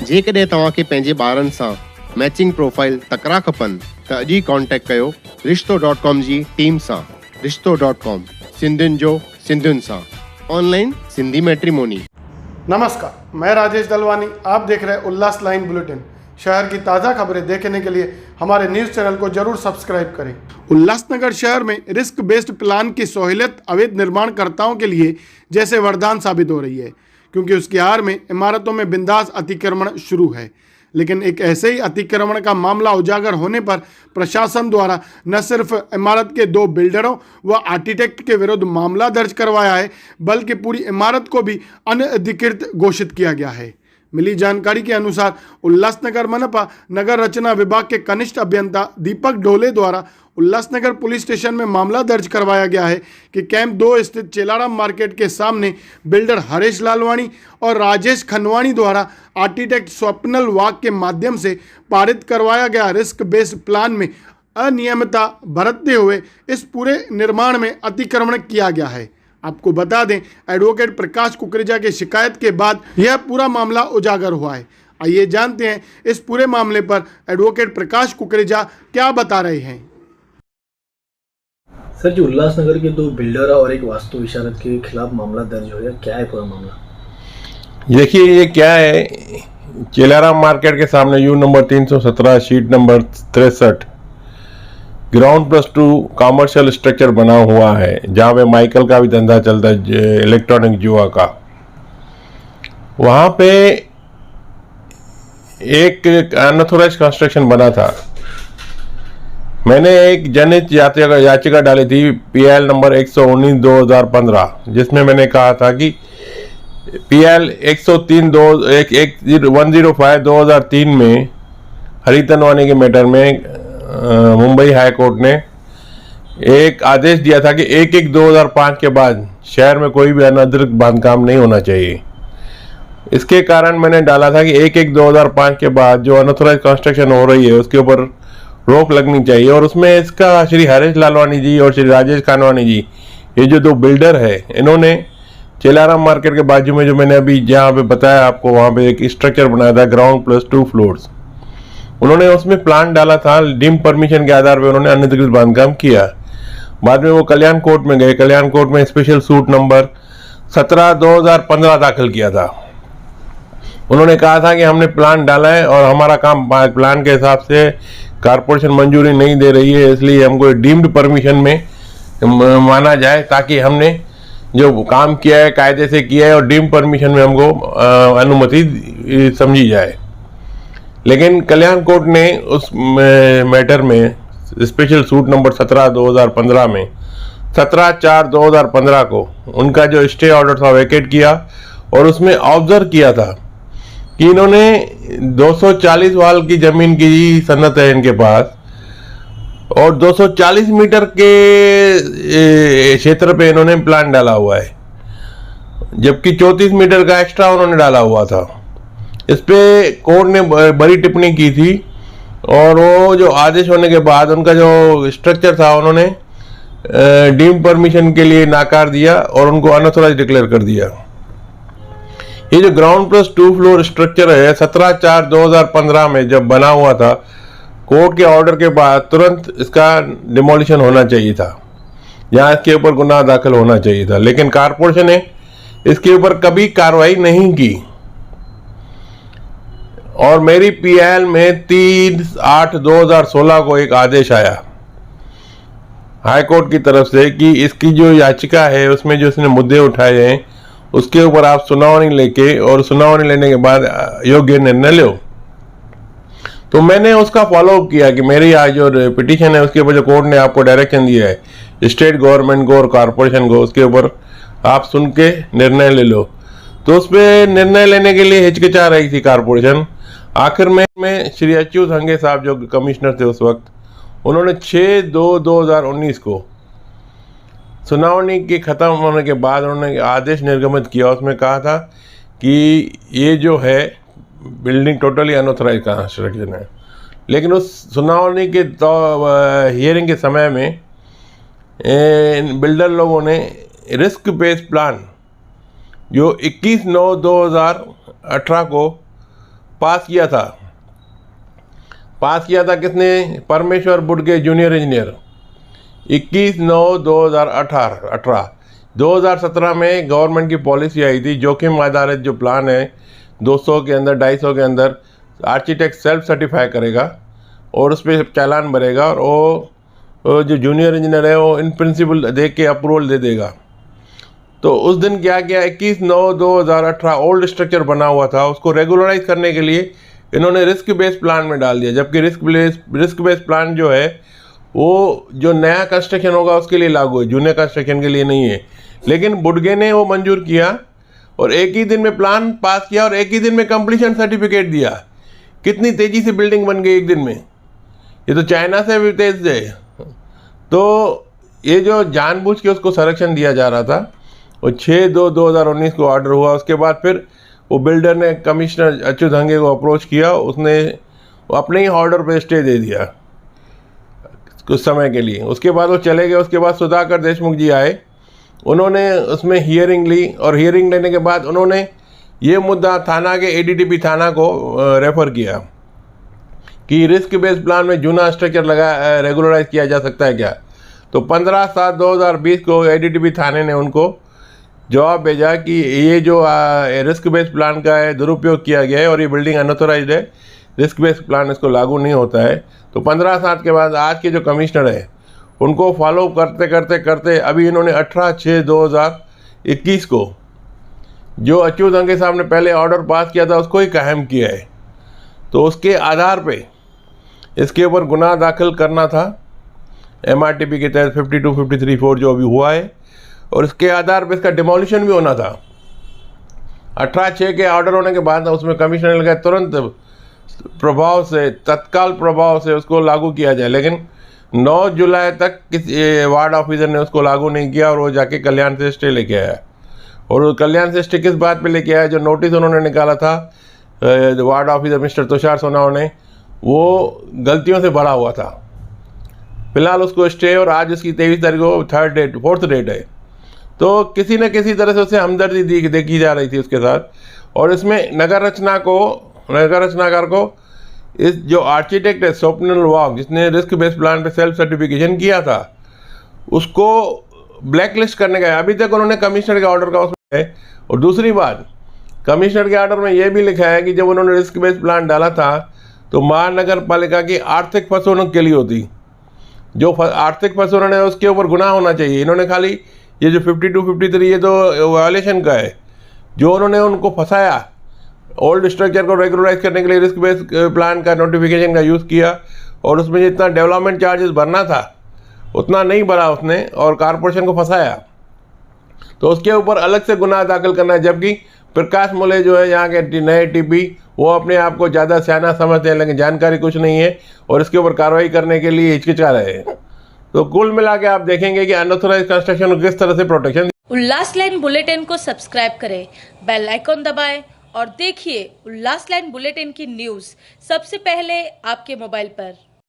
जेकॾहिं तव्हांखे पंहिंजे ॿारनि सां मैचिंग प्रोफाइल तकड़ा खपनि त अॼु ई कॉन्टेक्ट कयो रिश्तो.com जी टीम सां। रिश्तो.com, सिंधियुनि जो सिंधियुनि सां, ऑनलाइन सिंधी मैट्रिमोनी। नमस्कार, मैं राजेश दलवानी। आप देख रहे हैं उल्लास लाइन बुलेटिन। शहर की ताज़ा खबरें देखने के लिए हमारे न्यूज़ चैनल को जरूर सब्सक्राइब करें। उल्लासनगर शहर में रिस्क बेस्ड प्लान की सहूलियत अवैध निर्माणकर्ताओं के लिए जैसे वरदान साबित हो रही है, क्योंकि उसकी आड़ में इमारतों में बिंदास अतिक्रमण शुरू है। लेकिन एक ऐसे ही अतिक्रमण का मामला उजागर होने पर प्रशासन द्वारा न सिर्फ इमारत के 2 बिल्डरों व आर्किटेक्ट के विरुद्ध मामला दर्ज करवाया है, बल्कि पूरी इमारत को भी अनधिकृत घोषित किया गया है। मिली जानकारी के अनुसार उल्लासनगर मनपा नगर रचना विभाग के कनिष्ठ अभियंता दीपक ढोले द्वारा उल्लासनगर पुलिस स्टेशन में मामला दर्ज करवाया गया है कि कैंप 2 स्थित चेलाराम मार्केट के सामने बिल्डर हरेश लालवाणी और राजेश खनवाणी द्वारा आर्किटेक्ट स्वप्नल वाघ के माध्यम से पारित करवाया गया रिस्क बेस्ड प्लान में अनियमितता बरतते हुए इस पूरे निर्माण में अतिक्रमण किया गया है। आपको बता दें, एडवोकेट प्रकाश कुकरेजा की शिकायत के बाद यह पूरा मामला उजागर हुआ है। आइए जानते हैं इस पूरे मामले पर एडवोकेट प्रकाश कुकरेजा क्या बता रहे हैं। सर जी, उल्लासनगर के 2 बिल्डर और एक वास्तु विशारद के खिलाफ मामला दर्ज हो गया, क्या है पूरा मामला? देखिए, ये क्या है, चेलाराम मार्केट के सामने you number 317 sheet number 63 ground +2 commercial structure बना हुआ है, जहाँ पे माइकल का भी धंधा चलता है, इलेक्ट्रॉनिक जुआ का। वहाँ पे एक अनऑथराइज्ड कंस्ट्रक्शन बना था। मैंने एक जनहित याचिका डाली थी PL नंबर 119/2015, जिसमें मैंने कहा था कि PL 105/2003 में हरितनवानी के मैटर में मुंबई हाई कोर्ट ने एक आदेश दिया था कि 1/1/2005 के बाद शहर में कोई भी अनधिकृत बांधकाम नहीं होना चाहिए। इसके कारण मैंने डाला था कि 1/1/2005 के बाद जो अनऑथराइज्ड कंस्ट्रक्शन हो रही है उसके ऊपर रोक लगनी चाहिए। और उसमें इसका श्री हरेश लालवानी जी और श्री राजेश खानवानी जी, ये जो 2 बिल्डर है, इन्होंने चेलाराम मार्केट के बाजू में जो मैंने अभी जहाँ पे बताया आपको, वहाँ पे एक स्ट्रक्चर बनाया था ग्राउंड +2 फ्लोर्स। उन्होंने उसमें प्लान डाला था, डीम परमिशन के आधार पर उन्होंने अनधिकृत बांधकाम किया। बाद में वो कल्याण कोर्ट में गए। कल्याण कोर्ट में स्पेशल सूट नंबर 17/2015 दाखिल किया था। उन्होंने कहा था कि हमने प्लान डाला है और हमारा काम प्लान के हिसाब से कारपोरेशन मंजूरी नहीं दे रही है, इसलिए हमको डीम्ड परमिशन में माना जाए, ताकि हमने जो काम किया है कायदे से किया है और डीम्ड परमिशन में हमको अनुमति समझी जाए। लेकिन कल्याण कोर्ट ने उस मैटर में स्पेशल सूट नंबर 17/2015 में 17/4/2015 को उनका जो स्टे ऑर्डर था वैकेट किया और उसमें ऑब्जर्व किया था कि इन्होंने 240 वाल की जमीन की सनत है इनके पास और 240 मीटर के क्षेत्र पे इन्होंने प्लान डाला हुआ है, जबकि 34 मीटर का एक्स्ट्रा उन्होंने डाला हुआ था। इस पे कोर्ट ने बड़ी टिप्पणी की थी और वो जो आदेश होने के बाद उनका जो स्ट्रक्चर था उन्होंने डीम परमिशन के लिए नाकार दिया और उनको अनऑथराइज्ड डिक्लेयर कर दिया। ये जो ग्राउंड +2 फ्लोर स्ट्रक्चर है 17/4/2015 में जब बना हुआ था, कोर्ट के ऑर्डर के बाद तुरंत इसका डिमोलिशन होना चाहिए था, यहाँ इसके ऊपर गुनाह दाखिल होना चाहिए था। लेकिन कारपोरेशन ने इसके ऊपर कभी कार्रवाई नहीं की और मेरी PL में 3/8/2016 को एक आदेश आया हाई कोर्ट की तरफ से कि इसकी जो याचिका है उसमें जो इसने मुद्दे उठाए हैं उसके ऊपर आप सुनावनी लेके और सुनावनी लेने के बाद योग्य निर्णय लो। तो मैंने उसका फॉलोअप किया कि मेरी आज जो पिटीशन है उसके ऊपर जो कोर्ट ने आपको डायरेक्शन दिया है स्टेट गवर्नमेंट को और कॉरपोरेशन को, उसके ऊपर आप सुन के निर्णय ले लो। तो उस पर निर्णय लेने के लिए हिचकिचा रही थी कॉरपोरेशन। आखिर में श्री अच्युत हंगे साहब जो कमिश्नर थे उस वक्त, उन्होंने 6/2/2019 को सुनावनी के ख़त्म होने के बाद उन्होंने आदेश निर्गमित किया। उसमें कहा था कि ये जो है बिल्डिंग टोटली अनऑथराइज कंस्ट्रक्शन है। लेकिन उस सुनावनी के हियरिंग के समय में बिल्डर लोगों ने रिस्क बेस्ड प्लान जो 21/9/2018 को पास किया था किसने? परमेश्वर बुडगे जूनियर इंजीनियर 21/9/2018। 2017 में गवर्नमेंट की पॉलिसी आई थी, जोखिम आधारित जो प्लान है 200 के अंदर 250 के अंदर आर्किटेक्ट सेल्फ सर्टिफाई करेगा और उस पर चालान भरेगा और वो जो जूनियर इंजीनियर है वो इन प्रिंसिपल देख के अप्रूवल दे देगा। तो उस दिन क्या किया, 21/9/2018 ओल्ड स्ट्रक्चर बना हुआ था, उसको रेगुलराइज करने के लिए इन्होंने रिस्क बेस्ड प्लान में डाल दिया। जबकि रिस्क बेस्ड प्लान जो है वो जो नया कंस्ट्रक्शन होगा उसके लिए लागू है, जूनियर कंस्ट्रक्शन के लिए नहीं है। लेकिन बुडगे ने वो मंजूर किया और एक ही दिन में प्लान पास किया और एक ही दिन में कंप्लीशन सर्टिफिकेट दिया। कितनी तेज़ी से बिल्डिंग बन गई एक दिन में, ये तो चाइना से भी तेज है। तो ये जो जानबूझ के उसको संरक्षण दिया जा रहा था, वो 6/2/2019 को ऑर्डर हुआ। उसके बाद फिर वो बिल्डर ने कमिश्नर अच्युत हंगे को अप्रोच किया, उसने अपने ही ऑर्डर पे स्टे दे दिया कुछ समय के लिए। उसके बाद वो चले गए। उसके बाद सुधाकर देशमुख जी आए, उन्होंने उसमें हियरिंग ली और हियरिंग लेने के बाद उन्होंने ये मुद्दा थाना के ADTP थाना को रेफ़र किया कि रिस्क बेस्ड प्लान में जूना स्ट्रक्चर रेगुलराइज किया जा सकता है क्या। तो 15/7/2020 को ADTP थाने ने उनको जवाब भेजा कि ये जो रिस्क बेस्ड प्लान का है दुरुपयोग किया गया है और ये बिल्डिंग अनऑथोराइज्ड है, रिस्क बेस्ड प्लान इसको लागू नहीं होता है। तो 15/7 के बाद आज के जो कमिश्नर है उनको फॉलो करते अभी इन्होंने 18/6/2021 को जो अच्युत हंगे साहब ने पहले ऑर्डर पास किया था उसको ही कायम किया है। तो उसके आधार पे इसके ऊपर गुनाह दाखिल करना था MRTP के तहत 52-53(4) जो अभी हुआ है, और इसके आधार पे इसका डिमोलिशन भी होना था। 18/6 के ऑर्डर होने के बाद उसमें कमिश्नर ने लगा तुरंत प्रभाव से, तत्काल प्रभाव से उसको लागू किया जाए। लेकिन 9 जुलाई तक किसी वार्ड ऑफिसर ने उसको लागू नहीं किया और वो जाके कल्याण से स्टे लेके आया। और कल्याण से स्टे किस बात पे लेके आया? जो नोटिस उन्होंने निकाला था वार्ड ऑफिसर मिस्टर तुषार सोनाव ने, वो गलतियों से भरा हुआ था। फिलहाल उसको स्टे, और आज उसकी 23 तारीख को 4th डेट है। तो किसी न किसी तरह से उसे हमदर्दी देखी जा रही थी उसके साथ। और इसमें नगर रचनाकार को इस जो आर्किटेक्ट है स्वप्निल वाघ, जिसने रिस्क बेस्ड प्लान पे सेल्फ सर्टिफिकेशन किया था, उसको ब्लैकलिस्ट करने का है। अभी तक उन्होंने कमिश्नर के ऑर्डर का उसमें है। और दूसरी बात, कमिश्नर के ऑर्डर में यह भी लिखा है कि जब उन्होंने रिस्क बेस्ड प्लान डाला था तो महानगर पालिका की आर्थिक फंसोनक के लिए होती, जो आर्थिक फंसोनक है उसके ऊपर गुनाह होना चाहिए। इन्होंने खाली ये जो 52-53 ये तो वायलेशन का है, जो उन्होंने उनको फंसाया ओल्ड स्ट्रक्चर को रेगुलराइज करने के लिए रिस्क बेस्ड प्लान का नोटिफिकेशन का यूज़ किया, और उसमें जितना डेवलपमेंट चार्जेस भरना था उतना नहीं भरा उसने और कारपोरेशन को फंसाया। तो उसके ऊपर अलग से गुनाह दाखिल करना है। जबकि प्रकाश मोले जो है यहाँ के नए TP, वो अपने आप को ज़्यादा सियाना समझते हैं, लेकिन जानकारी कुछ नहीं है और इसके ऊपर कार्रवाई करने के लिए हिचकिचा रहे हैं। तो कुल मिला के आप देखेंगे कि अनऑथोराइज्ड कंस्ट्रक्शन को किस तरह से प्रोटेक्शन। उल्लास लाइन बुलेटिन को सब्सक्राइब करें, बेल आइकॉन दबाएं और देखिए उल्लास लाइन बुलेटिन की न्यूज़ सबसे पहले आपके मोबाइल पर।